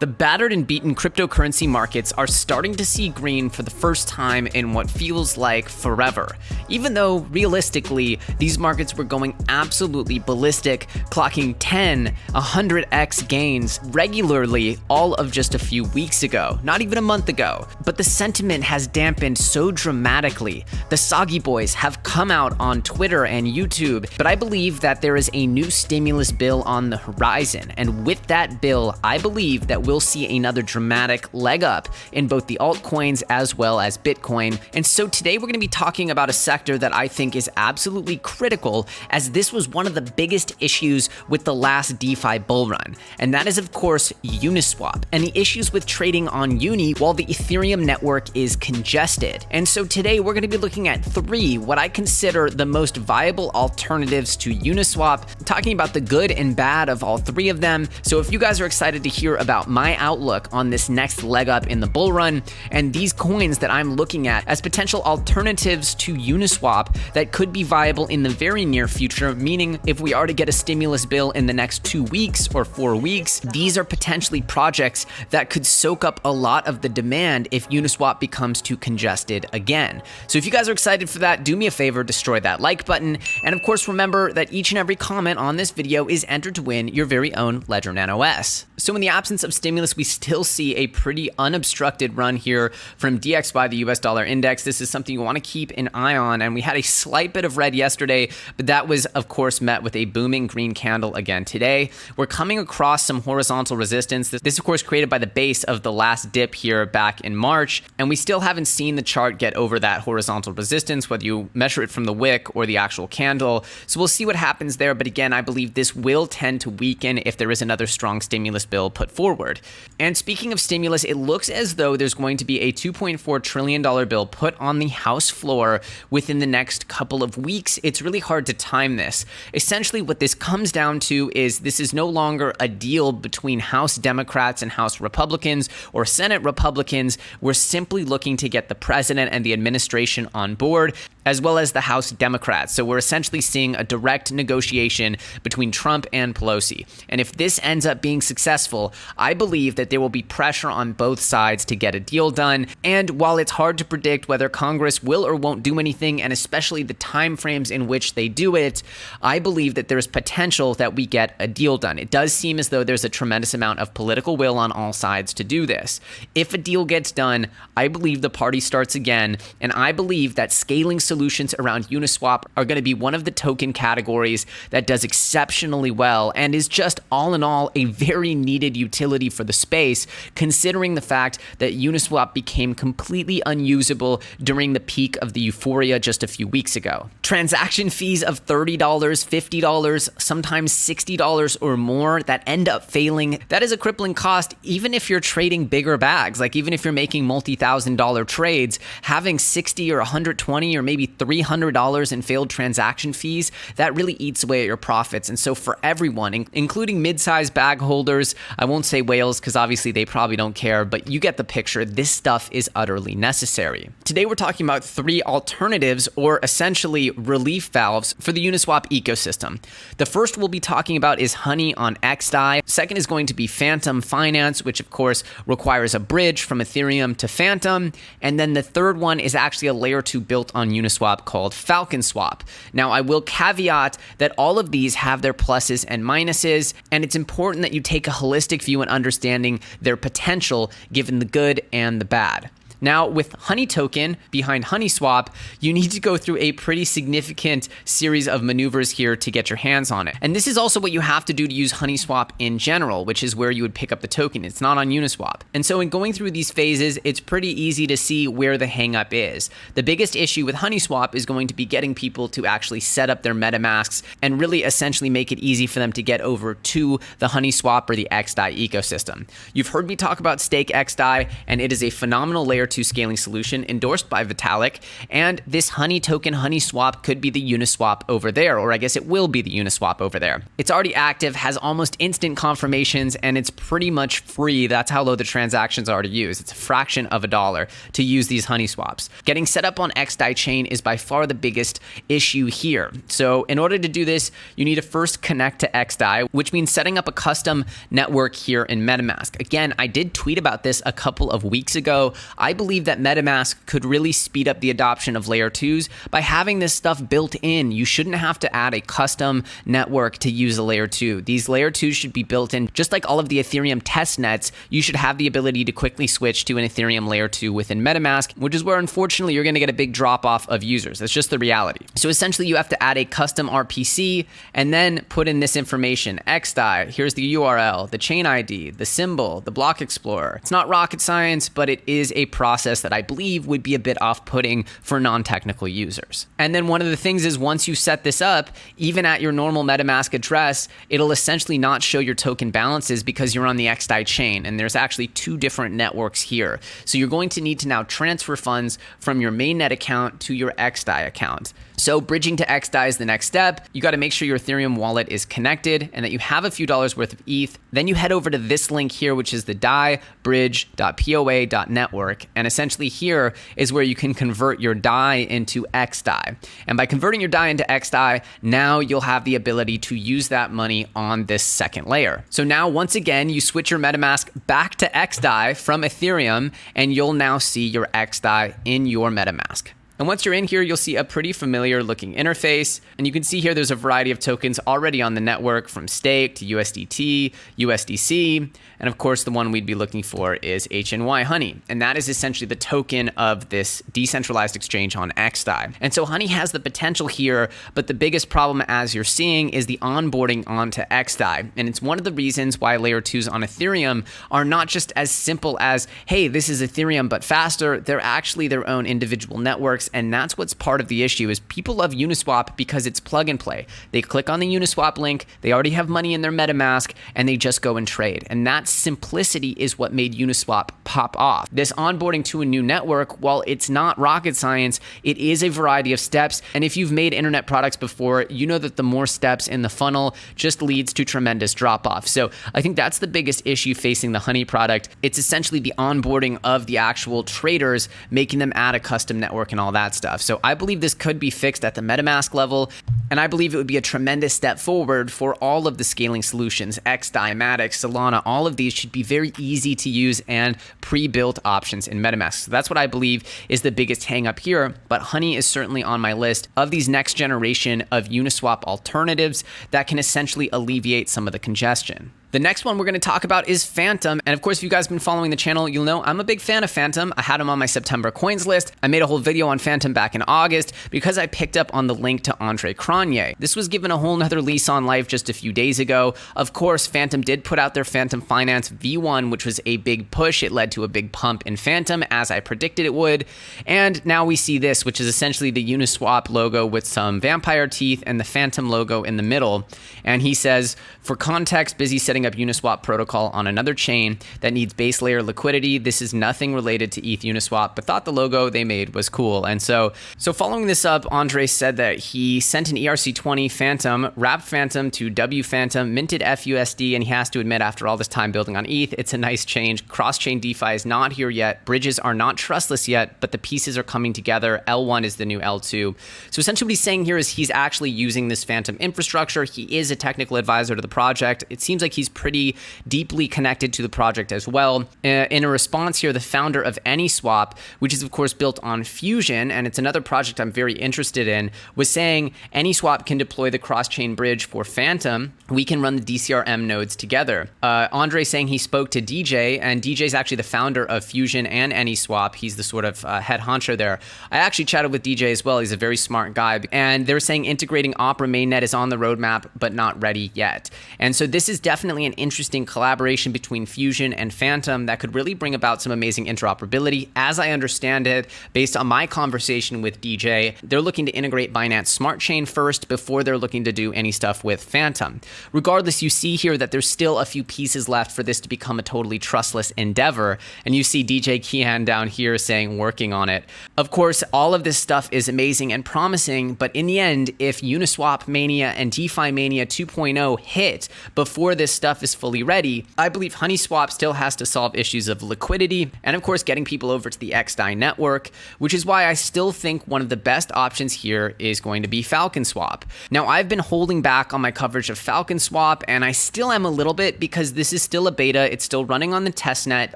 The battered and beaten cryptocurrency markets are starting to see green for the first time in what feels like forever. Even though, realistically, these markets were going absolutely ballistic, clocking 10, 100x gains regularly all of just a few weeks ago, not even a month ago. But the sentiment has dampened so dramatically. The soggy boys have come out on Twitter and YouTube, but I believe that there is a new stimulus bill on the horizon. And with that bill, I believe that we'll see another dramatic leg up in both the altcoins as well as Bitcoin. And so today we're going to be talking about a sector that I think is absolutely critical, as this was one of the biggest issues with the last DeFi bull run. And that is, of course, Uniswap and the issues with trading on Uni while the Ethereum network is congested. And so today we're going to be looking at three what I consider the most viable alternatives to Uniswap, talking about the good and bad of all three of them. So if you guys are excited to hear about my outlook on this next leg up in the bull run and these coins that I'm looking at as potential alternatives to Uniswap that could be viable in the very near future, meaning if we are to get a stimulus bill in the next 2 weeks or 4 weeks, these are potentially projects that could soak up a lot of the demand if Uniswap becomes too congested again. So if you guys are excited for that, do me a favor, destroy that like button. And of course, remember that each and every comment on this video is entered to win your very own Ledger Nano S. So in the absence of stimulus, we still see a pretty unobstructed run here from DXY, the US dollar index. This is something you want to keep an eye on. And we had a slight bit of red yesterday, but that was, of course, met with a booming green candle again today. We're coming across some horizontal resistance. This, of course, created by the base of the last dip here back in March. And we still haven't seen the chart get over that horizontal resistance, whether you measure it from the wick or the actual candle. So we'll see what happens there. But again, I believe this will tend to weaken if there is another strong stimulus bill put forward. And speaking of stimulus, it looks as though there's going to be a $2.4 trillion bill put on the House floor within the next couple of weeks. It's really hard to time this. Essentially, what this comes down to is this is no longer a deal between House Democrats and House Republicans or Senate Republicans. We're simply looking to get the president and the administration on board, as well as the House Democrats. So we're essentially seeing a direct negotiation between Trump and Pelosi. And if this ends up being successful, I believe that there will be pressure on both sides to get a deal done. And while it's hard to predict whether Congress will or won't do anything, and especially the timeframes in which they do it, I believe that there's potential that we get a deal done. It does seem as though there's a tremendous amount of political will on all sides to do this. If a deal gets done, I believe the party starts again, and I believe that scaling solutions around Uniswap are going to be one of the token categories that does exceptionally well and is just all in all a very needed utility for the space, considering the fact that Uniswap became completely unusable during the peak of the euphoria just a few weeks ago. Transaction fees of $30, $50, sometimes $60 or more that end up failing, that is a crippling cost even if you're trading bigger bags. Like even if you're making multi-$1,000 trades, having $60 or $120 or maybe $300 in failed transaction fees, that really eats away at your profits. And so for everyone, including mid-sized bag holders, I won't say whales because obviously they probably don't care, but you get the picture. This stuff is utterly necessary. Today we're talking about three alternatives or essentially relief valves for the Uniswap ecosystem. The first we'll be talking about is Honey on XDAI. Second is going to be Phantom Finance, which of course requires a bridge from Ethereum to Phantom. And then the third one is actually a layer 2 built on Uniswap called Falcon Swap. Now I will caveat that all of these have their pluses and minuses, and it's important that you take a holistic view and understanding their potential given the good and the bad. Now, with Honey token behind HoneySwap, you need to go through a pretty significant series of maneuvers here to get your hands on it. And this is also what you have to do to use HoneySwap in general, which is where you would pick up the token. It's not on Uniswap. And so in going through these phases, it's pretty easy to see where the hangup is. The biggest issue with HoneySwap is going to be getting people to actually set up their MetaMasks and really essentially make it easy for them to get over to the HoneySwap or the XDAI ecosystem. You've heard me talk about Stake XDAI, and it is a phenomenal layer 2 scaling solution endorsed by Vitalik, and this Honey token, HoneySwap, could be the Uniswap over there, or I guess it will be the Uniswap over there. It's already active, has almost instant confirmations, and it's pretty much free. That's how low the transactions are to use. It's a fraction of $1 to use these Honey swaps. Getting set up on XDAI chain is by far the biggest issue here. So in order to do this, you need to first connect to XDAI, which means setting up a custom network here in MetaMask. Again, I did tweet about this a couple of weeks ago. I believe that MetaMask could really speed up the adoption of layer 2s by having this stuff built in. You shouldn't have to add a custom network to use a layer 2. These layer 2s should be built in. Just like all of the Ethereum test nets, you should have the ability to quickly switch to an Ethereum layer 2 within MetaMask, which is where unfortunately you're going to get a big drop off of users. That's just the reality. So essentially you have to add a custom RPC and then put in this information. XDAI, here's the URL, the chain ID, the symbol, the block explorer. It's not rocket science, but it is a process that I believe would be a bit off-putting for non-technical users. And then one of the things is once you set this up, even at your normal MetaMask address, it'll essentially not show your token balances because you're on the XDAI chain, and there's actually 2 different networks here. So you're going to need to now transfer funds from your mainnet account to your XDAI account. So bridging to XDAI is the next step. You got to make sure your Ethereum wallet is connected and that you have a few dollars worth of ETH. Then you head over to this link here, which is the DAI-bridge.poa.network. And essentially here is where you can convert your DAI into XDAI. And by converting your DAI into XDAI, now you'll have the ability to use that money on this second layer. So now once again, you switch your MetaMask back to XDAI from Ethereum, and you'll now see your XDAI in your MetaMask. And once you're in here, you'll see a pretty familiar looking interface. And you can see here there's a variety of tokens already on the network, from stake to USDT, USDC. And of course, the one we'd be looking for is HNY Honey. And that is essentially the token of this decentralized exchange on XDAI. And so Honey has the potential here, but the biggest problem, as you're seeing, is the onboarding onto XDAI. And it's one of the reasons why layer 2s on Ethereum are not just as simple as, hey, this is Ethereum, but faster. They're actually their own individual networks. And that's what's part of the issue is people love Uniswap because it's plug and play. They click on the Uniswap link, they already have money in their MetaMask, and they just go and trade. And that simplicity is what made Uniswap pop off. This onboarding to a new network, while it's not rocket science, it is a variety of steps. And if you've made internet products before, you know that the more steps in the funnel just leads to tremendous drop off. So I think that's the biggest issue facing the Honey product. It's essentially the onboarding of the actual traders, making them add a custom network and all that stuff. So I believe this could be fixed at the MetaMask level, and I believe it would be a tremendous step forward for all of the scaling solutions. XDAI, Matic, Solana, all of these should be very easy to use and pre-built options in MetaMask. So that's what I believe is the biggest hang up here, but Honey is certainly on my list of these next generation of Uniswap alternatives that can essentially alleviate some of the congestion. The next one we're going to talk about is Phantom. And of course, if you guys have been following the channel, you'll know I'm a big fan of Phantom. I had him on my September coins list. I made a whole video on Phantom back in August because I picked up on the link to Andre Cronje. This was given a whole nother lease on life just a few days ago. Of course, Phantom did put out their Phantom Finance V1, which was a big push. It led to a big pump in Phantom, as I predicted it would. And now we see this, which is essentially the Uniswap logo with some vampire teeth and the Phantom logo in the middle. And he says, for context, busy setting up Uniswap protocol on another chain that needs base layer liquidity. This is nothing related to ETH Uniswap, but thought the logo they made was cool. And so following this up, Andre said that he sent an ERC20 Phantom, wrapped Phantom to W Phantom, minted FUSD, and he has to admit, after all this time building on ETH, it's a nice change. Cross-chain DeFi is not here yet. Bridges are not trustless yet, but the pieces are coming together. L1 is the new L2. So essentially what he's saying here is he's actually using this Phantom infrastructure. He is a technical advisor to the project. It seems like he's pretty deeply connected to the project as well. In a response here, the founder of AnySwap, which is of course built on Fusion, and it's another project I'm very interested in, was saying AnySwap can deploy the cross-chain bridge for Phantom. We can run the DCRM nodes together. Andre saying he spoke to DJ, and DJ is actually the founder of Fusion and AnySwap. He's the sort of head honcho there. I actually chatted with DJ as well. He's a very smart guy, and they're saying integrating Opera mainnet is on the roadmap, but not ready yet. And so this is definitely definitely an interesting collaboration between Fusion and Phantom that could really bring about some amazing interoperability. As I understand it, based on my conversation with DJ, they're looking to integrate Binance Smart Chain first before they're looking to do any stuff with Phantom. Regardless, you see here that there's still a few pieces left for this to become a totally trustless endeavor, and you see DJ Kian down here saying working on it. Of course, all of this stuff is amazing and promising, but in the end, if Uniswap Mania and DeFi Mania 2.0 hit before this stuff is fully ready, I believe HoneySwap still has to solve issues of liquidity and of course getting people over to the XDAI network, which is why I still think one of the best options here is going to be FalconSwap. Now, I've been holding back on my coverage of FalconSwap, and I still am a little bit because this is still a beta. It's still running on the testnet.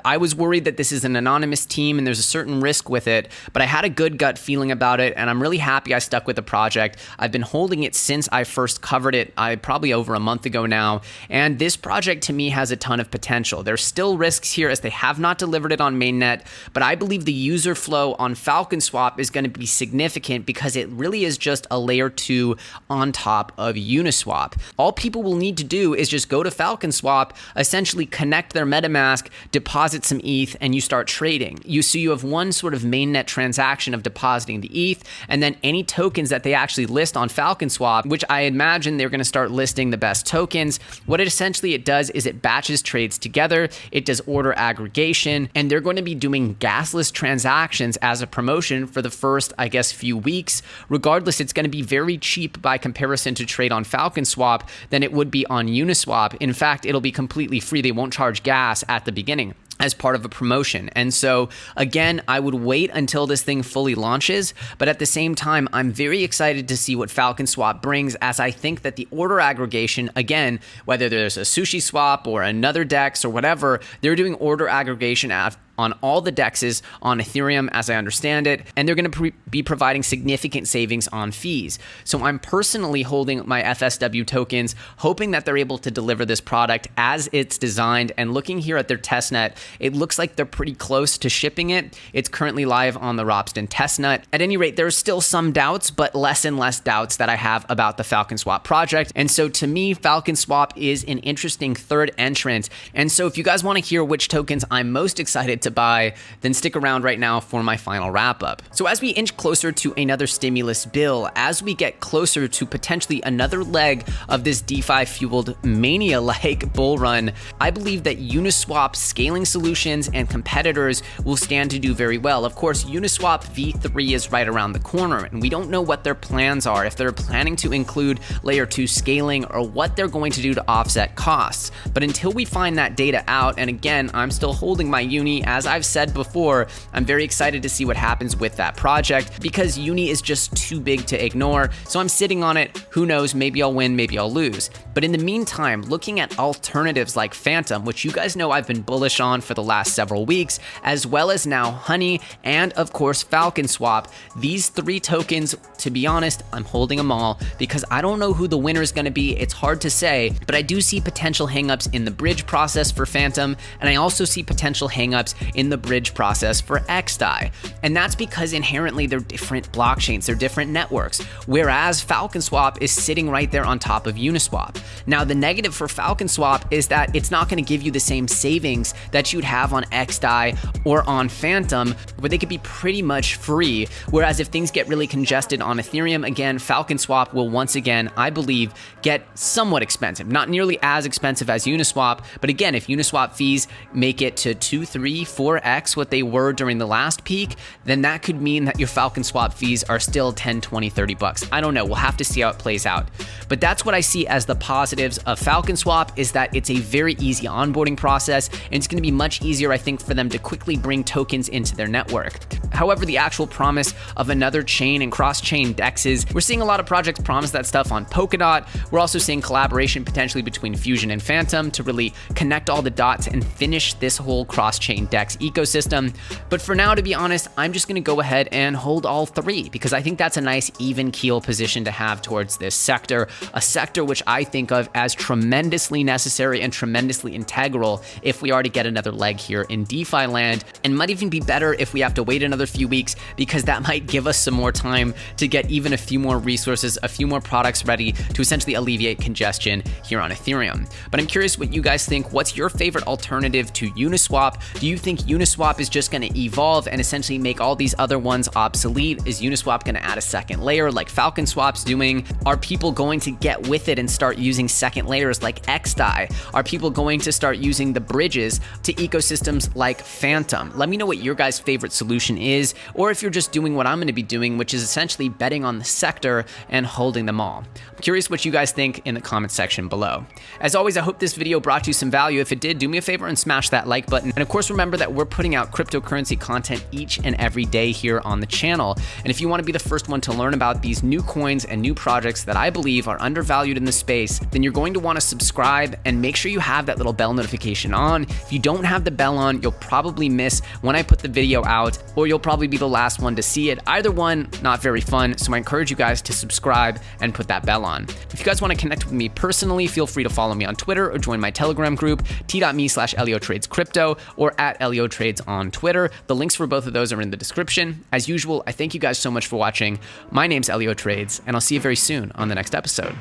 I was worried that this is an anonymous team and there's a certain risk with it, but I had a good gut feeling about it, and I'm really happy I stuck with the project. I've been holding it since I first covered it, probably over a month ago now, and this project to me has a ton of potential. There's still risks here as they have not delivered it on mainnet, but I believe the user flow on FalconSwap is going to be significant because it really is just a layer 2 on top of Uniswap. All people will need to do is just go to FalconSwap, essentially connect their MetaMask, deposit some ETH, and you start trading. So you have one sort of mainnet transaction of depositing the ETH, and then any tokens that they actually list on FalconSwap, which I imagine they're going to start listing the best tokens. What it essentially does is it batches trades together, it does order aggregation, and they're going to be doing gasless transactions as a promotion for the first, I guess, few weeks. Regardless, it's going to be very cheap by comparison to trade on FalconSwap than it would be on Uniswap. In fact, it'll be completely free. They won't charge gas at the beginning as part of a promotion. And so again, I would wait until this thing fully launches, but at the same time, I'm very excited to see what FalconSwap brings, as I think that the order aggregation, again, whether there's a SushiSwap or another DEX or whatever, they're doing order aggregation on all the DEXs on Ethereum, as I understand it, and they're going to be providing significant savings on fees. So I'm personally holding my FSW tokens, hoping that they're able to deliver this product as it's designed, and looking here at their testnet, it looks like they're pretty close to shipping it. It's currently live on the Ropsten testnet. At any rate, there's still some doubts, but less and less doubts that I have about the FalconSwap project. And so to me, FalconSwap is an interesting third entrant. And so if you guys want to hear which tokens I'm most excited to buy, then stick around right now for my final wrap up. So as we inch closer to another stimulus bill, as we get closer to potentially another leg of this DeFi fueled mania-like bull run, I believe that Uniswap scaling solutions and competitors will stand to do very well. Of course, Uniswap V3 is right around the corner, and we don't know what their plans are, if they're planning to include layer 2 scaling or what they're going to do to offset costs. But until we find that data out, and again, I'm still holding my Uni. As I've said before, I'm very excited to see what happens with that project because Uni is just too big to ignore. So I'm sitting on it. Who knows? Maybe I'll win, maybe I'll lose. But in the meantime, looking at alternatives like Phantom, which you guys know I've been bullish on for the last several weeks, as well as now Honey and of course FalconSwap, these three tokens, to be honest, I'm holding them all because I don't know who the winner is going to be. It's hard to say, but I do see potential hangups in the bridge process for Phantom, and I also see potential hangups in the bridge process for XDAI. And that's because inherently they're different blockchains, they're different networks, whereas FalconSwap is sitting right there on top of Uniswap. Now, the negative for FalconSwap is that it's not going to give you the same savings that you'd have on XDAI or on Phantom, where they could be pretty much free. Whereas if things get really congested on Ethereum, again, FalconSwap will once again, I believe, get somewhat expensive. Not nearly as expensive as Uniswap, but again, if Uniswap fees make it to 2, 3, 4x what they were during the last peak, then that could mean that your FalconSwap fees are still 10, 20, 30 bucks. I don't know. We'll have to see how it plays out. But that's what I see as the positives of FalconSwap, is that it's a very easy onboarding process, and it's going to be much easier, I think, for them to quickly bring tokens into their network. However, the actual promise of another chain and cross-chain DEXs, we're seeing a lot of projects promise that stuff on Polkadot. We're also seeing collaboration potentially between Fusion and Phantom to really connect all the dots and finish this whole cross-chain DEX FTX ecosystem. But for now, to be honest, I'm just going to go ahead and hold all three because I think that's a nice even keel position to have towards this sector, a sector which I think of as tremendously necessary and tremendously integral if we are to get another leg here in DeFi land, and might even be better if we have to wait another few weeks because that might give us some more time to get even a few more resources, a few more products ready to essentially alleviate congestion here on Ethereum. But I'm curious what you guys think. What's your favorite alternative to Uniswap? Do you think Uniswap is just going to evolve and essentially make all these other ones obsolete? Is Uniswap going to add a second layer like Falcon Swap's doing? Are people going to get with it and start using second layers like XDAI? Are people going to start using the bridges to ecosystems like Phantom? Let me know what your guys' favorite solution is, or if you're just doing what I'm going to be doing, which is essentially betting on the sector and holding them all. I'm curious what you guys think in the comment section below. As always, I hope this video brought you some value. If it did, do me a favor and smash that like button. And of course, remember that we're putting out cryptocurrency content each and every day here on the channel. And if you want to be the first one to learn about these new coins and new projects that I believe are undervalued in the space, then you're going to want to subscribe and make sure you have that little bell notification on. If you don't have the bell on, you'll probably miss when I put the video out, or you'll probably be the last one to see it. Either one, not very fun. So I encourage you guys to subscribe and put that bell on. If you guys want to connect with me personally, feel free to follow me on Twitter or join my Telegram group, t.me/ElioTradesCrypto or @ElioTrades on Twitter. The links for both of those are in the description. As usual, I thank you guys so much for watching. My name's Elio Trades, and I'll see you very soon on the next episode.